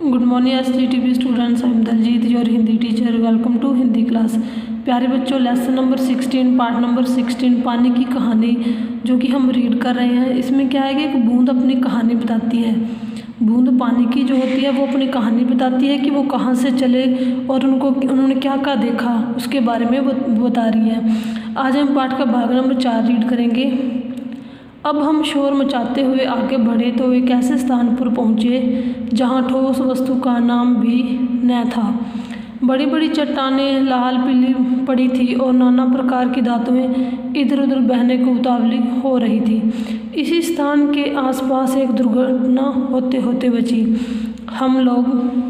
Good morning SGTV students, I am Daljeet your Hindi teacher. Welcome to Hindi class. प्यारे बच्चों, lesson number 16 part number 16 पानी की कहानी जो कि हम रीड कर रहे हैं। इसमें क्या है कि एक बूंद अपनी कहानी बताती है। बूंद पानी की जो होती है वो अपनी कहानी बताती है कि वो कहाँ से चले और उन्होंने क्या क्या देखा उसके बारे में वो बता रही है। आज हम पाठ का भाग नंबर 4 रीड करेंगे। अब हम शोर मचाते हुए आगे बढ़े तो एक ऐसे स्थान पर पहुँचे जहाँ ठोस वस्तु का नाम भी न था। बड़ी बड़ी चट्टानें लाल पीली पड़ी थी और नाना प्रकार की धातुएं इधर उधर बहने को उतावली हो रही थी। इसी स्थान के आसपास एक दुर्घटना होते होते बची। हम लोग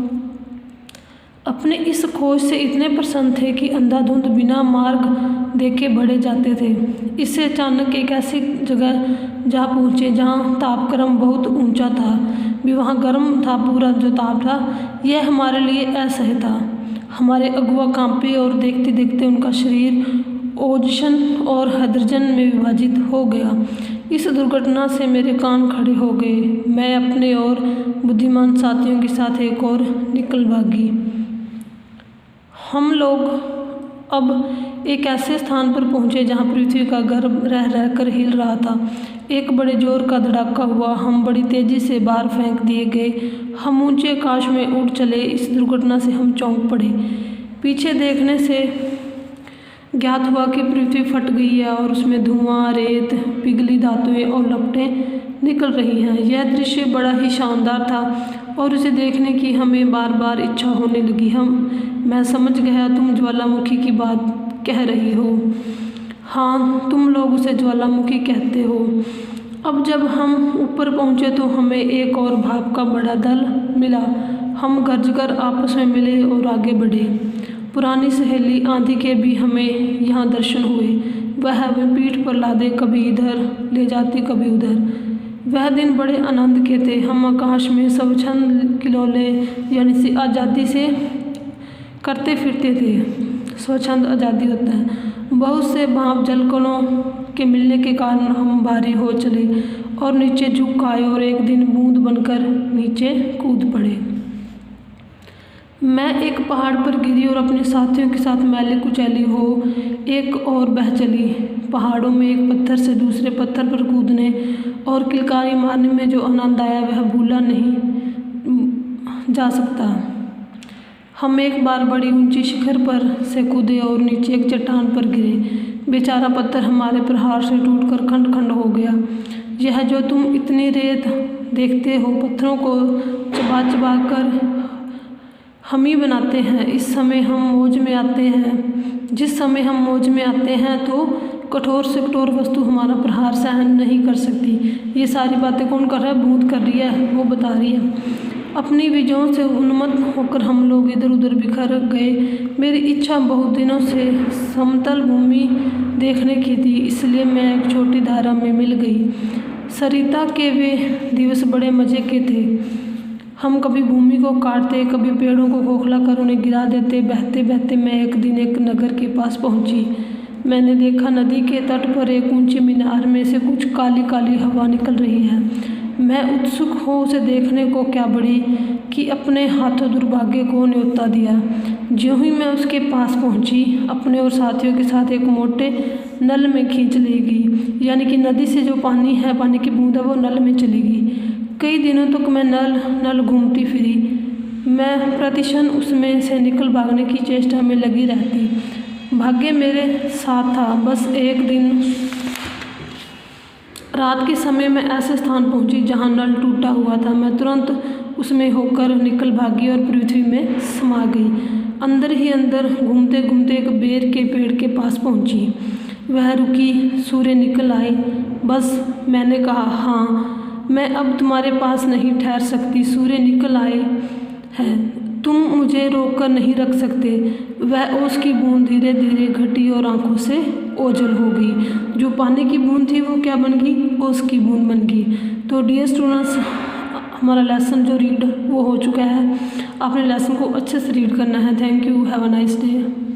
अपने इस खोज से इतने प्रसन्न थे कि अंधाधुंध बिना मार्ग देखे बढ़े जाते थे। इससे अचानक एक ऐसी जगह जा पहुँचे जहाँ तापक्रम बहुत ऊंचा था। भी वहाँ गर्म था, पूरा जो ताप था यह हमारे लिए असह्य था। हमारे अगुआ कांपे और देखते देखते उनका शरीर ओजोन और हाइड्रोजन में विभाजित हो गया। इस दुर्घटना से मेरे कान खड़े हो गए। मैं अपने और बुद्धिमान साथियों के साथ एक और निकल भागी। हम लोग अब एक ऐसे स्थान पर पहुंचे जहां पृथ्वी का गर्भ रह रह कर हिल रहा था। एक बड़े जोर का धड़ाका हुआ। हम बड़ी तेजी से बाहर फेंक दिए गए। हम ऊंचे आकाश में उड़ चले। इस दुर्घटना से हम चौंक पड़े। पीछे देखने से ज्ञात हुआ कि पृथ्वी फट गई है और उसमें धुआं, रेत, पिघली धातुएं और लपटें निकल रही हैं। यह दृश्य बड़ा ही शानदार था और उसे देखने की हमें बार बार इच्छा होने लगी। मैं समझ गया तुम ज्वालामुखी की बात कह रही हो। हाँ, तुम लोग उसे ज्वालामुखी कहते हो। अब जब हम ऊपर पहुँचे तो हमें एक और भाप का बड़ा दल मिला। हम गरजकर आपस में मिले और आगे बढ़े। पुरानी सहेली आंधी के भी हमें यहाँ दर्शन हुए। वह हमें पीठ पर लादे कभी इधर ले जाती कभी उधर। वह दिन बड़े आनंद के थे। हम आकाश में स्वच्छंद किलोले यानी आज़ादी से करते फिरते थे। स्वच्छंद आज़ादी होता है। बहुत से भाप जलकणों के मिलने के कारण हम भारी हो चले और नीचे झुक आए और एक दिन बूंद बनकर नीचे कूद पड़े। मैं एक पहाड़ पर गिरी और अपने साथियों के साथ मैले कुचैली हो एक और बह चली। पहाड़ों में एक पत्थर से दूसरे पत्थर पर कूदने और किलकारी मारने में जो आनंद आया वह भूला नहीं जा सकता। हम एक बार बड़ी ऊंची शिखर पर से कूदे और नीचे एक चट्टान पर गिरे। बेचारा पत्थर हमारे प्रहार से टूटकर खंड खंड हो गया। यह जो तुम इतनी रेत देखते हो, पत्थरों को चबा चबा कर हम ही बनाते हैं। जिस समय हम मौज में आते हैं तो कठोर से कठोर वस्तु हमारा प्रहार सहन नहीं कर सकती। ये सारी बातें कौन कर रहा है? बूंद कर रही है, वो बता रही है। अपनी विजयों से उन्मत्त होकर हम लोग इधर उधर बिखर गए। मेरी इच्छा बहुत दिनों से समतल भूमि देखने की थी, इसलिए मैं एक छोटी धारा में मिल गई। सरिता के वे दिवस बड़े मज़े के थे। हम कभी भूमि को काटते, कभी पेड़ों को खोखला कर उन्हें गिरा देते। बहते बहते मैं एक दिन एक नगर के पास पहुंची। मैंने देखा नदी के तट पर एक ऊंची मीनार में से कुछ काली काली हवा निकल रही है। मैं उत्सुक हो उसे देखने को क्या बड़ी कि अपने हाथों दुर्भाग्य को न्योता दिया। ज्यों ही मैं उसके पास पहुंची, अपने और साथियों के साथ एक मोटे नल में खींच ली गई। यानी कि नदी से जो पानी है, पानी की बूंद है, वो नल में चली गई। कई दिनों तक मैं नल घूमती फिरी। मैं प्रतिक्षण उसमें से निकल भागने की चेष्टा में लगी रहती। भाग्य मेरे साथ था। बस एक दिन रात के समय मैं ऐसे स्थान पहुंची जहां नल टूटा हुआ था। मैं तुरंत उसमें होकर निकल भागी और पृथ्वी में समा गई। अंदर ही अंदर घूमते घूमते एक बेर के पेड़ के पास पहुंची। वह रुकी, सूर्य निकल आई। बस मैंने कहा, हाँ, मैं अब तुम्हारे पास नहीं ठहर सकती। सूर्य निकल आए हैं, तुम मुझे रोक कर नहीं रख सकते। वह ओस की बूंद धीरे धीरे घटी और आंखों से ओझल हो गई। जो पानी की बूंद थी वो क्या बन गई? ओस की बूंद बन गई। तो डियर स्टूडेंट्स, हमारा लेसन जो रीड वो हो चुका है। आपने लेसन को अच्छे से रीड करना है। Thank you. Have a nice day.